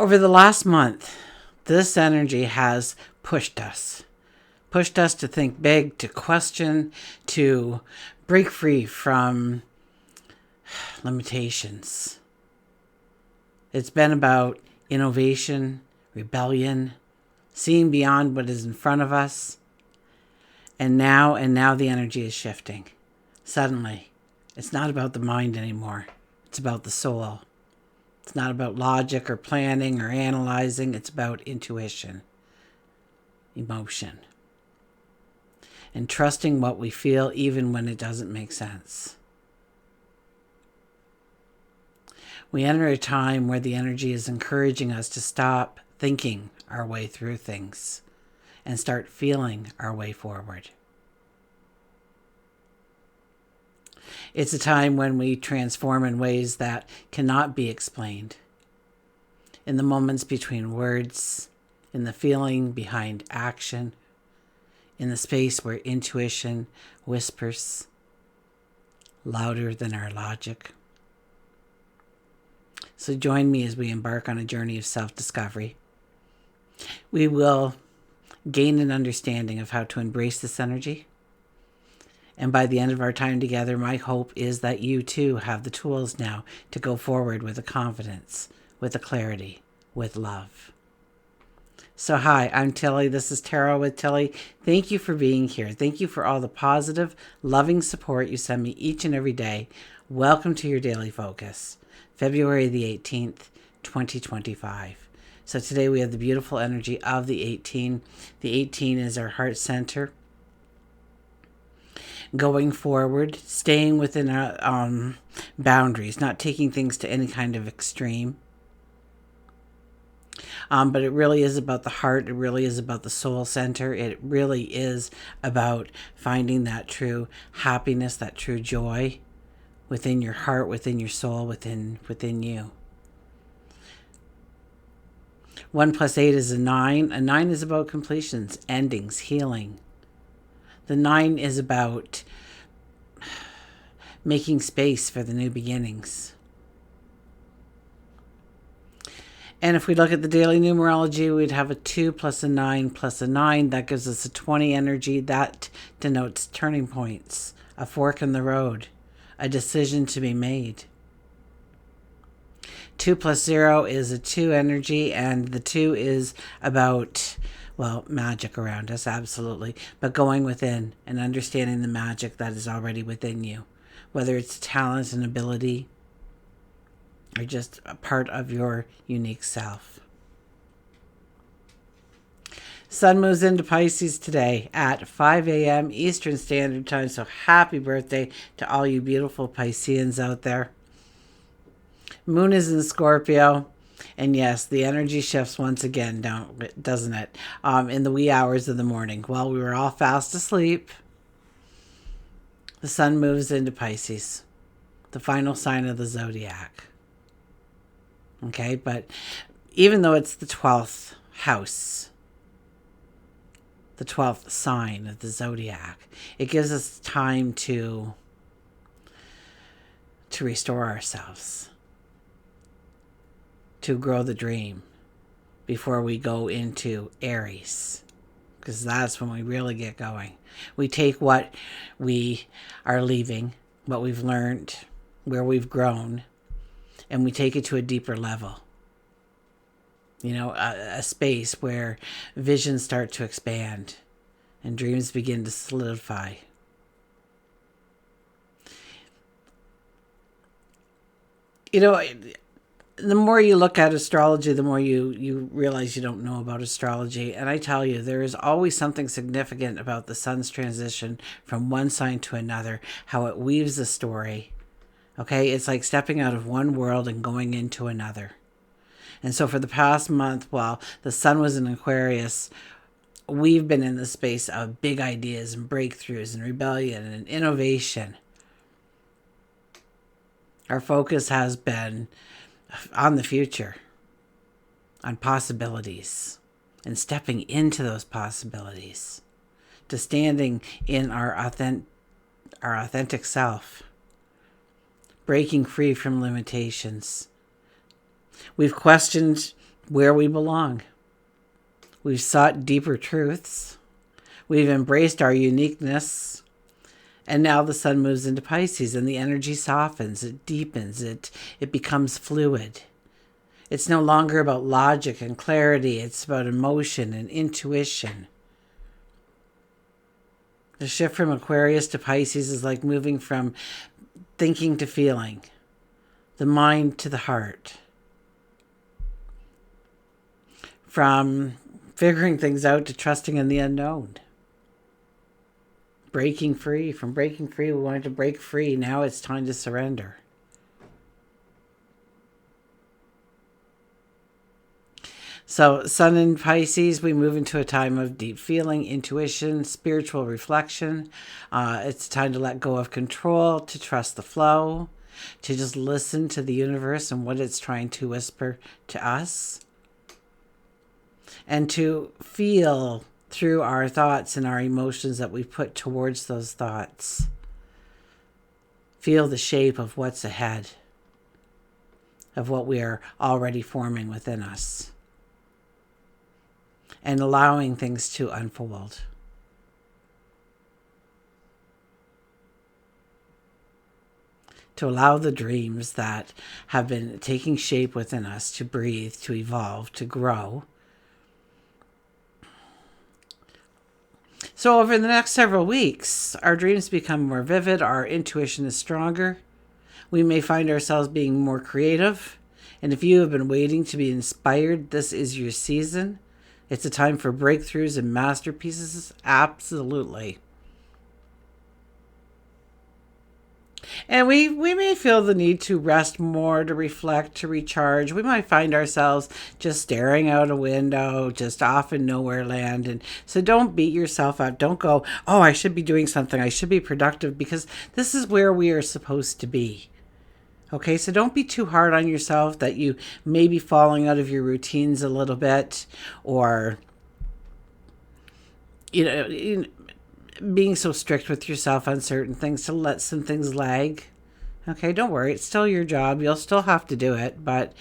Over the last month, this energy has pushed us to think big, to question, to break free from limitations. It's been about innovation, rebellion, seeing beyond what is in front of us. And now the energy is shifting. Suddenly, it's not about the mind anymore. It's about the soul. It's not about logic or planning or analyzing. It's about intuition, emotion, and trusting what we feel even when it doesn't make sense. We enter a time where the energy is encouraging us to stop thinking our way through things and start feeling our way forward. It's a time when we transform in ways that cannot be explained. In the moments between words, in the feeling behind action, in the space where intuition whispers louder than our logic. So join me as we embark on a journey of self-discovery. We will gain an understanding of how to embrace this energy. And by the end of our time together, my hope is that you too have the tools now to go forward with a confidence, with a clarity, with love. So hi, I'm Tilly. This is Tarot with Tilly. Thank you for being here. Thank you for all the positive, loving support you send me each and every day. Welcome to your daily focus, February the 18th, 2025. So today we have the beautiful energy of the 18. The 18 is our heart center. Going forward, staying within our boundaries, not taking things to any kind of extreme. But it really is about the heart. It really is about the soul center. It really is about finding that true happiness, that true joy within your heart, within your soul, within you. 1 + 8 is a 9. A 9 is about completions, endings, healing. The 9 is about making space for the new beginnings. And if we look at the daily numerology, we'd have a 2 + a 9 + a 9. That gives us a 20 energy. That denotes turning points, a fork in the road, a decision to be made. 2 + 0 is a 2 energy, and the 2 is about, well, magic around us, absolutely. But going within and understanding the magic that is already within you, whether it's talent and ability or just a part of your unique self. Sun moves into Pisces today at 5 a.m. Eastern Standard Time. So happy birthday to all you beautiful Pisceans out there. Moon is in Scorpio. And yes, the energy shifts once again, doesn't it? In the wee hours of the morning. While we were all fast asleep, the sun moves into Pisces, the final sign of the zodiac. Okay, but even though it's the 12th house, the 12th sign of the zodiac, it gives us time to restore ourselves, to grow the dream before we go into Aries, because that's when we really get going. We take what we are leaving, what we've learned, where we've grown, and we take it to a deeper level. You know, a space where visions start to expand and dreams begin to solidify. You know, the more you look at astrology, the more you realize you don't know about astrology. And I tell you, there is always something significant about the sun's transition from one sign to another, how it weaves a story. Okay, it's like stepping out of one world and going into another. And so for the past month, while the sun was in Aquarius, we've been in the space of big ideas and breakthroughs and rebellion and innovation. Our focus has been on the future, on possibilities, and stepping into those possibilities, to standing in our authentic self, breaking free from limitations. We've questioned where we belong. We've sought deeper truths. We've embraced our uniqueness. And now the sun moves into Pisces and the energy softens, it deepens, it becomes fluid. It's no longer about logic and clarity. It's about emotion and intuition. The shift from Aquarius to Pisces is like moving from thinking to feeling, the mind to the heart, from figuring things out to trusting in the unknown. Breaking free. From breaking free, we wanted to break free. Now it's time to surrender. So, Sun in Pisces, we move into a time of deep feeling, intuition, spiritual reflection. It's time to let go of control, to trust the flow, to just listen to the universe and what it's trying to whisper to us, and to feel through our thoughts and our emotions that we put towards those thoughts. Feel the shape of what's ahead, of what we are already forming within us, and allowing things to unfold. To allow the dreams that have been taking shape within us to breathe, to evolve, to grow. So over the next several weeks, our dreams become more vivid, our intuition is stronger. We may find ourselves being more creative. And if you have been waiting to be inspired, this is your season. It's a time for breakthroughs and masterpieces. Absolutely. And we may feel the need to rest more, to reflect, to recharge. We might find ourselves just staring out a window, just off in nowhere land. And so don't beat yourself up. Don't go, oh, I should be doing something. I should be productive, because this is where we are supposed to be. Okay, so don't be too hard on yourself that you may be falling out of your routines a little bit, or, being so strict with yourself on certain things, to let some things lag. Okay, don't worry. It's still your job. You'll still have to do it, but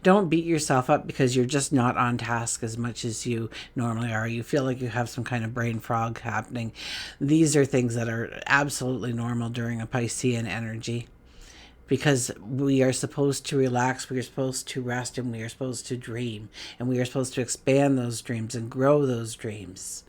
don't beat yourself up because you're just not on task as much as you normally are. You feel like you have some kind of brain fog happening. These are things that are absolutely normal during a Piscean energy, because we are supposed to relax, we are supposed to rest, and we are supposed to dream, and we are supposed to expand those dreams and grow those dreams.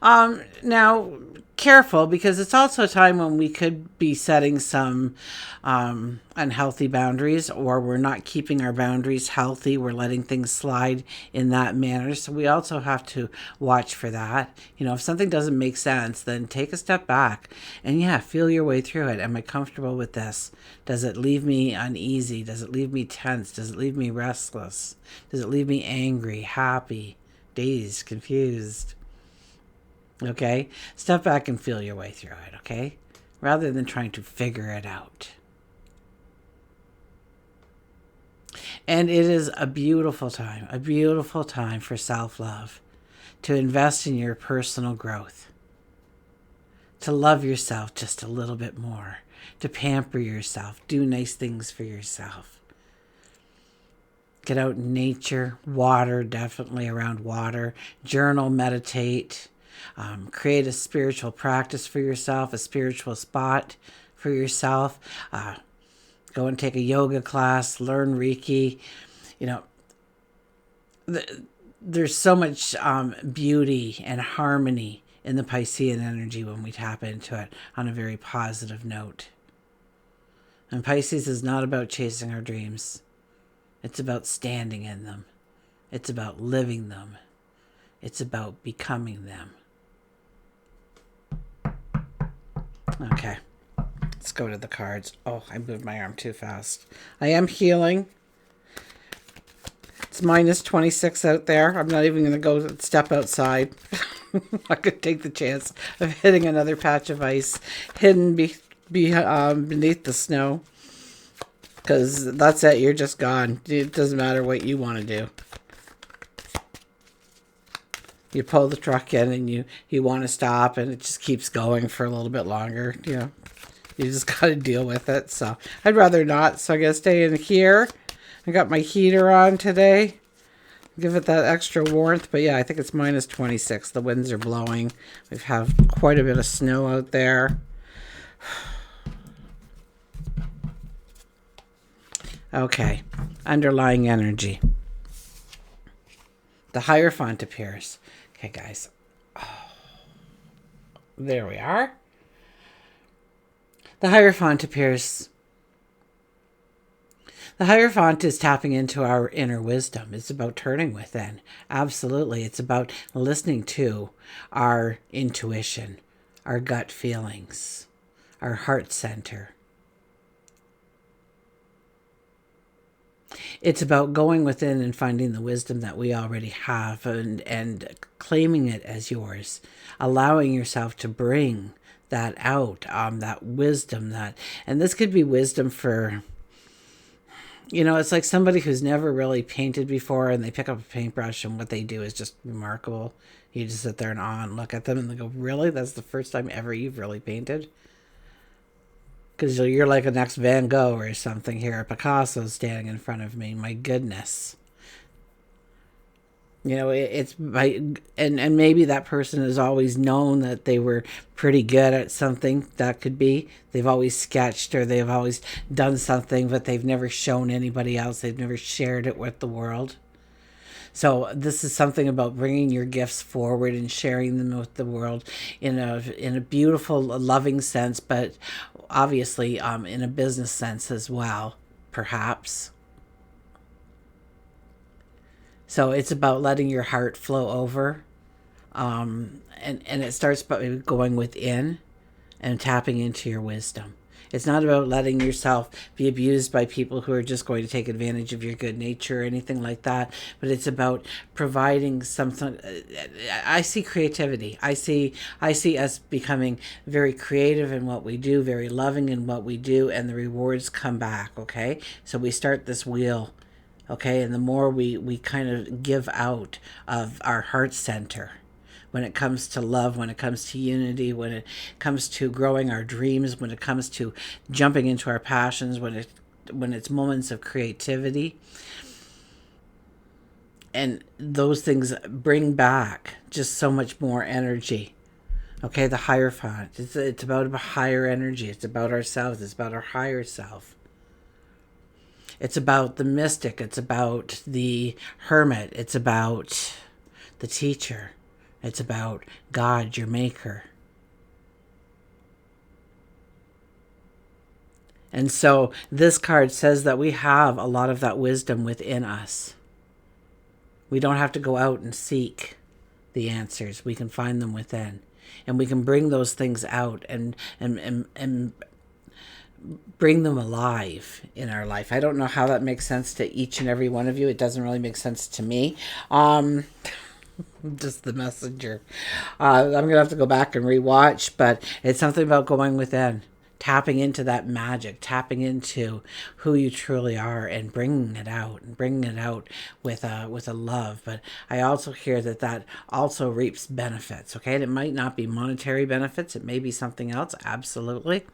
Now, careful, because it's also a time when we could be setting some unhealthy boundaries, or we're not keeping our boundaries healthy. We're letting things slide in that manner. So we also have to watch for that. If something doesn't make sense, then take a step back and feel your way through it. Am I comfortable with this? Does it leave me uneasy? Does it leave me tense? Does it leave me restless? Does it leave me angry, happy, dazed, confused? Okay? Step back and feel your way through it, okay? Rather than trying to figure it out. And it is a beautiful time for self-love, to invest in your personal growth, to love yourself just a little bit more, to pamper yourself, do nice things for yourself. Get out in nature, water, definitely around water, journal, meditate. Create a spiritual practice for yourself, a spiritual spot for yourself. Go and take a yoga class, learn Reiki. There's so much beauty and harmony in the Piscean energy when we tap into it on a very positive note. And Pisces is not about chasing our dreams. It's about standing in them. It's about living them. It's about becoming them. Okay, let's go to the cards. Oh, I moved my arm too fast. I am healing. It's minus 26 out there. I'm not even going to go step outside. I could take the chance of hitting another patch of ice hidden beneath the snow. Because that's it. You're just gone. It doesn't matter what you want to do. You pull the truck in and you want to stop, and it just keeps going for a little bit longer. You just got to deal with it. So I'd rather not. So I'm going to stay in here. I got my heater on today. Give it that extra warmth. But yeah, I think it's minus 26. The winds are blowing. We've had quite a bit of snow out there. Okay. Underlying energy. The Hierophant appears. Okay, guys. Oh, there we are. The Hierophant appears. The Hierophant is tapping into our inner wisdom. It's about turning within. Absolutely. It's about listening to our intuition, our gut feelings, our heart center. It's about going within and finding the wisdom that we already have and claiming it as yours, allowing yourself to bring that out, that wisdom and this could be wisdom for, it's like somebody who's never really painted before and they pick up a paintbrush and what they do is just remarkable. You just sit there in awe and look at them and they go, really? That's the first time ever you've really painted? Because you're like a next Van Gogh or something here. Picasso standing in front of me. My goodness. It's by, and maybe that person has always known that they were pretty good at something. That could be. They've always sketched or they've always done something, but they've never shown anybody else. They've never shared it with the world. So this is something about bringing your gifts forward and sharing them with the world in a beautiful, loving sense, but obviously in a business sense as well, perhaps. So it's about letting your heart flow over, and it starts by going within and tapping into your wisdom. It's not about letting yourself be abused by people who are just going to take advantage of your good nature or anything like that. But it's about providing something. I see creativity. I see us becoming very creative in what we do, very loving in what we do, and the rewards come back. Okay, so we start this wheel. Okay, and the more we kind of give out of our heart center, when it comes to love, when it comes to unity, when it comes to growing our dreams, when it comes to jumping into our passions, when it's moments of creativity. And those things bring back just so much more energy. Okay, the Hierophant. It's about a higher energy. It's about ourselves. It's about our higher self. It's about the mystic. It's about the hermit. It's about the teacher. It's about God, your maker. And so this card says that we have a lot of that wisdom within us. We don't have to go out and seek the answers. We can find them within. And we can bring those things out and bring them alive in our life. I don't know how that makes sense to each and every one of you. It doesn't really make sense to me. Just the messenger. I'm going to have to go back and rewatch, but it's something about going within, tapping into that magic, tapping into who you truly are and bringing it out with a love. But I also hear that also reaps benefits. Okay. And it might not be monetary benefits. It may be something else. Absolutely.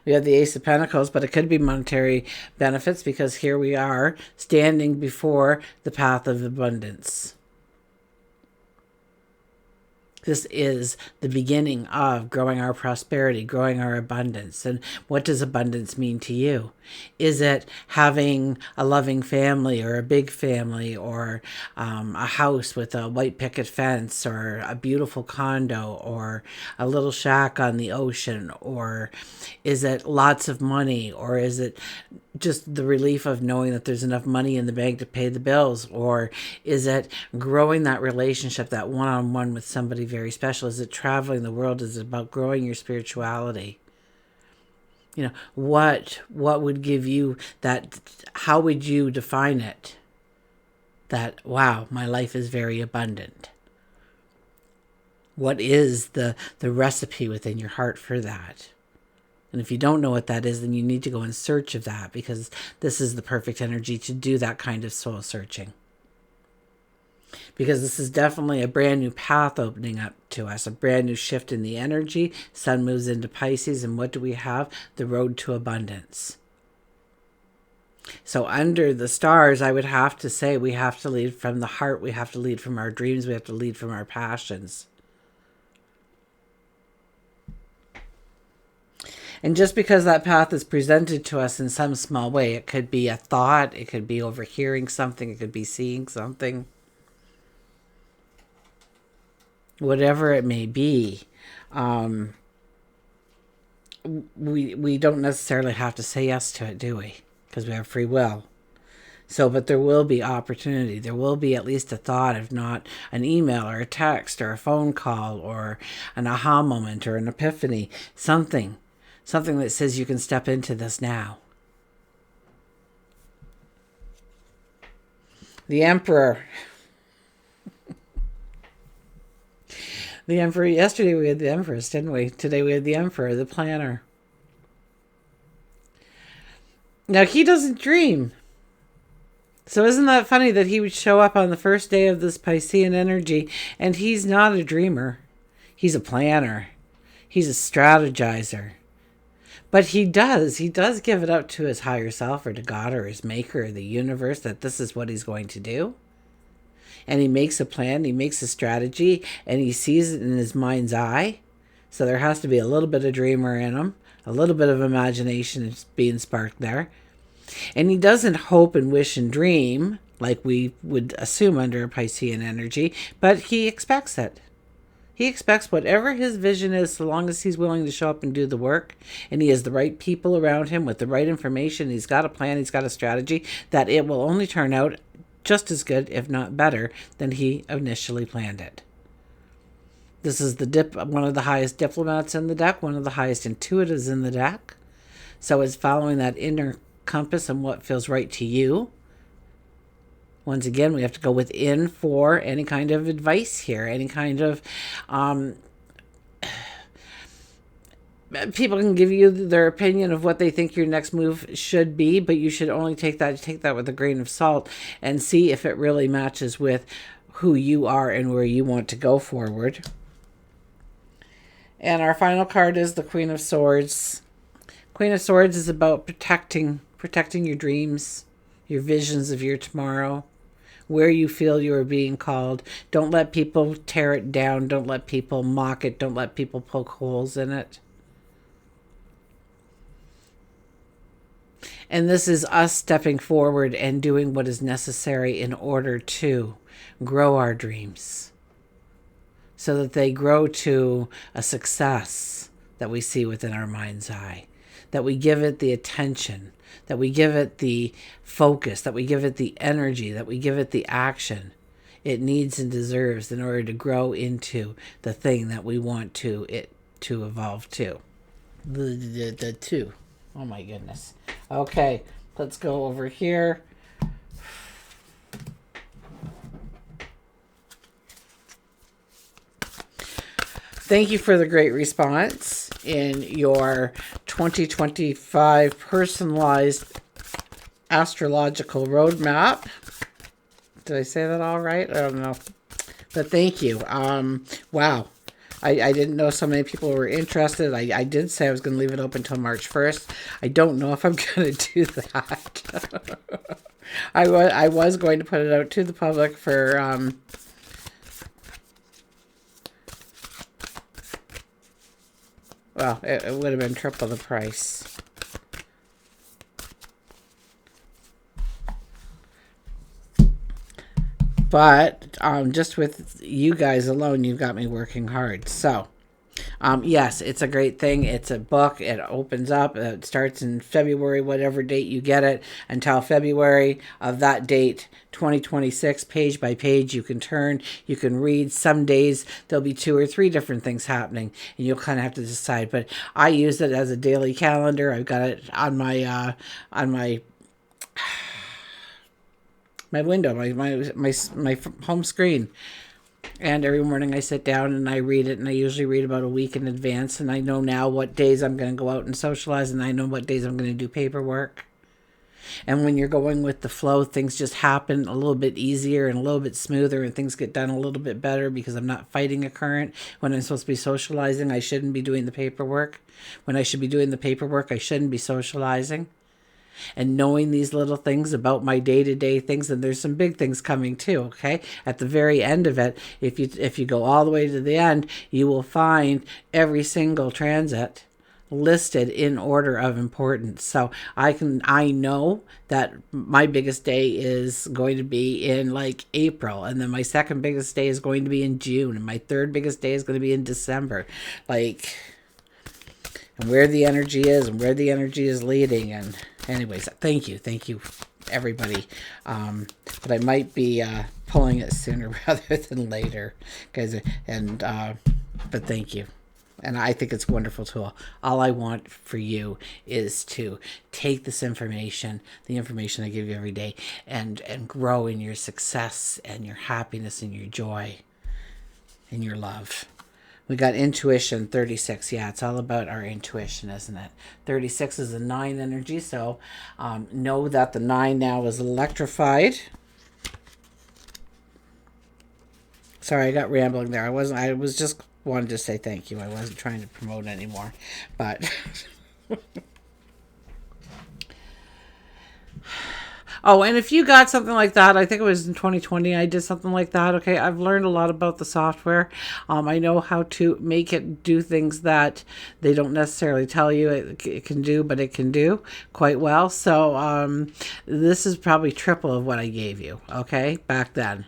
We have the Ace of Pentacles, but it could be monetary benefits because here we are standing before the path of abundance. This is the beginning of growing our prosperity, growing our abundance. And what does abundance mean to you? Is it having a loving family or a big family or a house with a white picket fence or a beautiful condo or a little shack on the ocean? Or is it lots of money? Or is it just the relief of knowing that there's enough money in the bank to pay the bills? Or is it growing that relationship, that one-on-one with somebody very special? Is it traveling the world? Is it about growing your spirituality? What would give you that? How would you define it? That, wow, my life is very abundant. What is the recipe within your heart for that? And if you don't know what that is, then you need to go in search of that, because this is the perfect energy to do that kind of soul searching. because this is definitely a brand new path opening up to us, a brand new shift in the energy. Sun moves into Pisces, and what do we have? The road to abundance. So under the stars, I would have to say we have to lead from the heart, we have to lead from our dreams, we have to lead from our passions. And just because that path is presented to us in some small way, it could be a thought, it could be overhearing something, it could be seeing something. Whatever it may be, we don't necessarily have to say yes to it, do we? Because we have free will. So, but there will be opportunity. There will be at least a thought, if not an email or a text or a phone call or an aha moment or an epiphany, something that says you can step into this now. The Emperor. The Emperor. Yesterday we had the Empress, didn't we? Today we had the Emperor, the planner. Now, he doesn't dream. So isn't that funny that he would show up on the first day of this Piscean energy, and he's not a dreamer. He's a planner. He's a strategizer. But he does give it up to his higher self, or to God, or his maker, or the universe, that this is what he's going to do. And he makes a plan, he makes a strategy, and he sees it in his mind's eye. So there has to be a little bit of dreamer in him, a little bit of imagination being sparked there. And he doesn't hope and wish and dream like we would assume under a Piscean energy, but he expects it. He expects whatever his vision is, so long as he's willing to show up and do the work, and he has the right people around him with the right information, he's got a plan, he's got a strategy, that it will only turn out just as good, if not better, than he initially planned it. This is one of the highest diplomats in the deck, one of the highest intuitives in the deck. So it's following that inner compass and what feels right to you. Once again, we have to go within for any kind of advice here, any kind of people can give you their opinion of what they think your next move should be, but you should only take that with a grain of salt and see if it really matches with who you are and where you want to go forward. And our final card is the Queen of Swords. Queen of Swords is about protecting your dreams, your visions of your tomorrow, where you feel you are being called. Don't let people tear it down. Don't let people mock it. Don't let people poke holes in it. And this is us stepping forward and doing what is necessary in order to grow our dreams, so that they grow to a success that we see within our mind's eye, that we give it the attention, that we give it the focus, that we give it the energy, that we give it the action it needs and deserves in order to grow into the thing that we want it to evolve to. The two. Oh my goodness. Okay, let's go over here. Thank you for the great response in your 2025 personalized astrological roadmap. Did I say that all right? I don't know. But thank you. Wow. I didn't know so many people were interested. I did say I was going to leave it open until March 1st. I don't know if I'm going to do that. I was going to put it out to the public for... well, it would have been triple the price. But just with you guys alone, you've got me working hard. So, yes, it's a great thing. It's a book. It opens up. It starts in February, whatever date you get it, until February of that date, 2026, page by page. You can turn, you can read. Some days there'll be 2 or 3 different things happening, and you'll kind of have to decide. But I use it as a daily calendar. I've got it on my window, my home screen. And every morning I sit down and I read it, and I usually read about a week in advance, and I know now what days I'm going to go out and socialize, and I know what days I'm going to do paperwork. And when you're going with the flow, things just happen a little bit easier and a little bit smoother, and things get done a little bit better because I'm not fighting a current. When I'm supposed to be socializing, I shouldn't be doing the paperwork. When I should be doing the paperwork, I shouldn't be socializing. And knowing these little things about my day-to-day things, and there's some big things coming too, okay? At the very end of it, if you go all the way to the end, you will find every single transit listed in order of importance. So I know that my biggest day is going to be in like April, and then my second biggest day is going to be in June, and my third biggest day is going to be in December. Like, and where the energy is and where the energy is leading. And anyways, thank you everybody. But I might be pulling it sooner rather than later, guys. And but thank you. And I think it's a wonderful tool. All I want for you is to take this information, the information I give you every day, and grow in your success and your happiness and your joy and your love. We got intuition 36. Yeah, it's all about our intuition, isn't it? 36 is a 9 energy, so know that the 9 now is electrified. Sorry, I got rambling there. I was just wanted to say thank you. I wasn't trying to promote anymore, but oh, and if you got something like that, I think it was in 2020, I did something like that. Okay, I've learned a lot about the software. I know how to make it do things that they don't necessarily tell you it can do, but it can do quite well. So this is probably triple of what I gave you, okay, back then.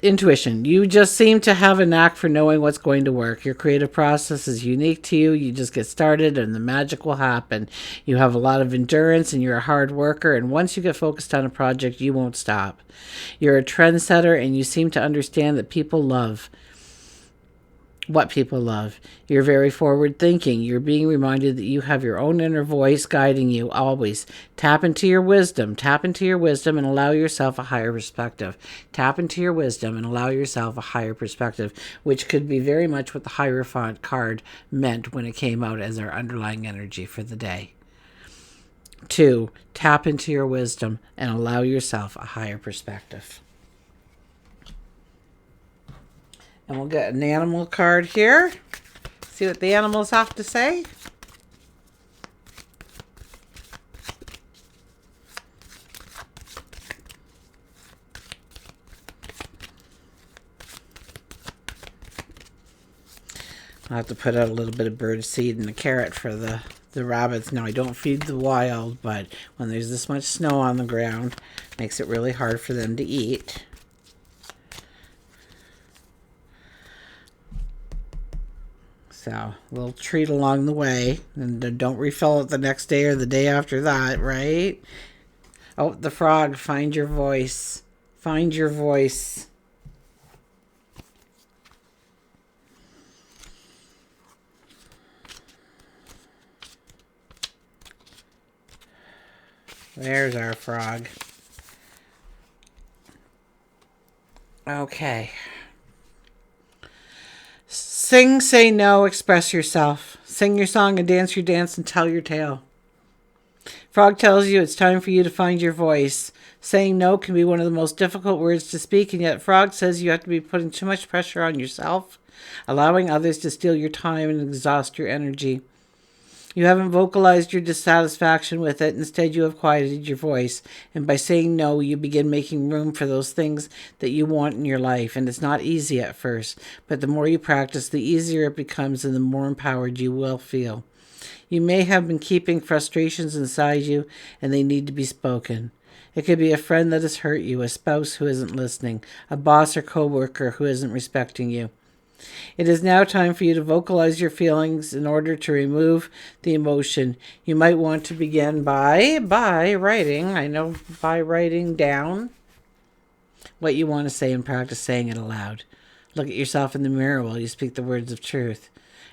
Intuition. You just seem to have a knack for knowing what's going to work. Your creative process is unique to you. You just get started and the magic will happen. You have a lot of endurance and you're a hard worker. And once you get focused on a project, you won't stop. You're a trendsetter and you seem to understand that people love what people love. You're very forward thinking. You're being reminded that you have your own inner voice guiding you always. Tap into your wisdom. Tap into your wisdom and allow yourself a higher perspective. Tap into your wisdom and allow yourself a higher perspective, which could be very much what the Hierophant card meant when it came out as our underlying energy for the day. 2, tap into your wisdom and allow yourself a higher perspective. And we'll get an animal card here. See what the animals have to say. I'll have to put out a little bit of bird seed and a carrot for the rabbits. Now, I don't feed the wild, but when there's this much snow on the ground, it makes it really hard for them to eat. So, a little treat along the way. And don't refill it the next day or the day after that, right? Oh, the frog, find your voice. Find your voice. There's our frog. Okay. Sing, say no, express yourself. Sing your song and dance your dance and tell your tale. Frog tells you it's time for you to find your voice. Saying no can be one of the most difficult words to speak, and yet Frog says you have to be putting too much pressure on yourself, allowing others to steal your time and exhaust your energy. You haven't vocalized your dissatisfaction with it. Instead, you have quieted your voice. And by saying no, you begin making room for those things that you want in your life. And it's not easy at first, but the more you practice, the easier it becomes and the more empowered you will feel. You may have been keeping frustrations inside you, and they need to be spoken. It could be a friend that has hurt you, a spouse who isn't listening, a boss or coworker who isn't respecting you. It is now time for you to vocalize your feelings in order to remove the emotion. You might want to begin by writing down what you want to say and practice saying it aloud. Look at yourself in the mirror while you speak the words of truth.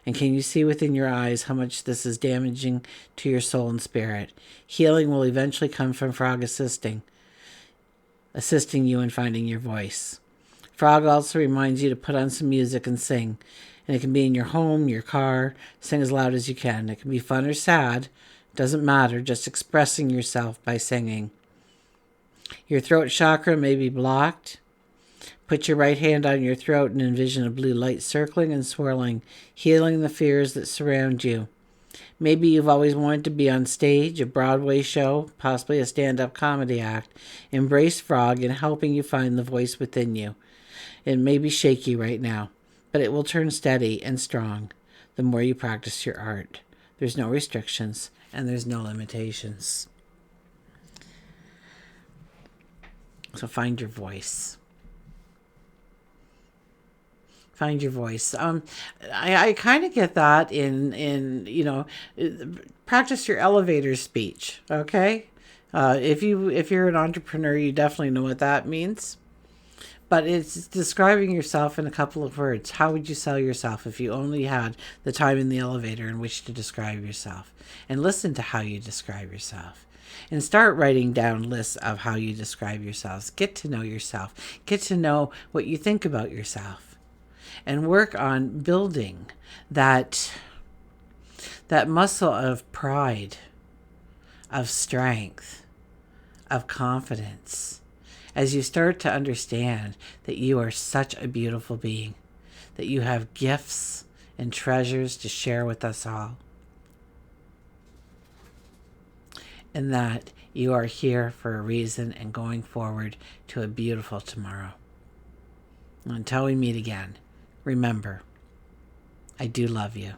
And can you see within your eyes how much this is damaging to your soul and spirit? Healing will eventually come from Frog assisting you in finding your voice. Frog also reminds you to put on some music and sing. And it can be in your home, your car. Sing as loud as you can. It can be fun or sad. Doesn't matter. Just expressing yourself by singing. Your throat chakra may be blocked. Put your right hand on your throat and envision a blue light circling and swirling, healing the fears that surround you. Maybe you've always wanted to be on stage, a Broadway show, possibly a stand-up comedy act. Embrace frog in helping you find the voice within you. It may be shaky right now, but it will turn steady and strong the more you practice your art. There's no restrictions and there's no limitations. So find your voice. Find your voice. I kind of get that in practice your elevator speech. Okay, if you're an entrepreneur, you definitely know what that means. But it's describing yourself in a couple of words. How would you sell yourself if you only had the time in the elevator in which to describe yourself? And listen to how you describe yourself. And start writing down lists of how you describe yourselves. Get to know yourself. Get to know what you think about yourself. And work on building that muscle of pride, of strength, of confidence, as you start to understand that you are such a beautiful being, that you have gifts and treasures to share with us all, and that you are here for a reason and going forward to a beautiful tomorrow. Until we meet again, remember, I do love you.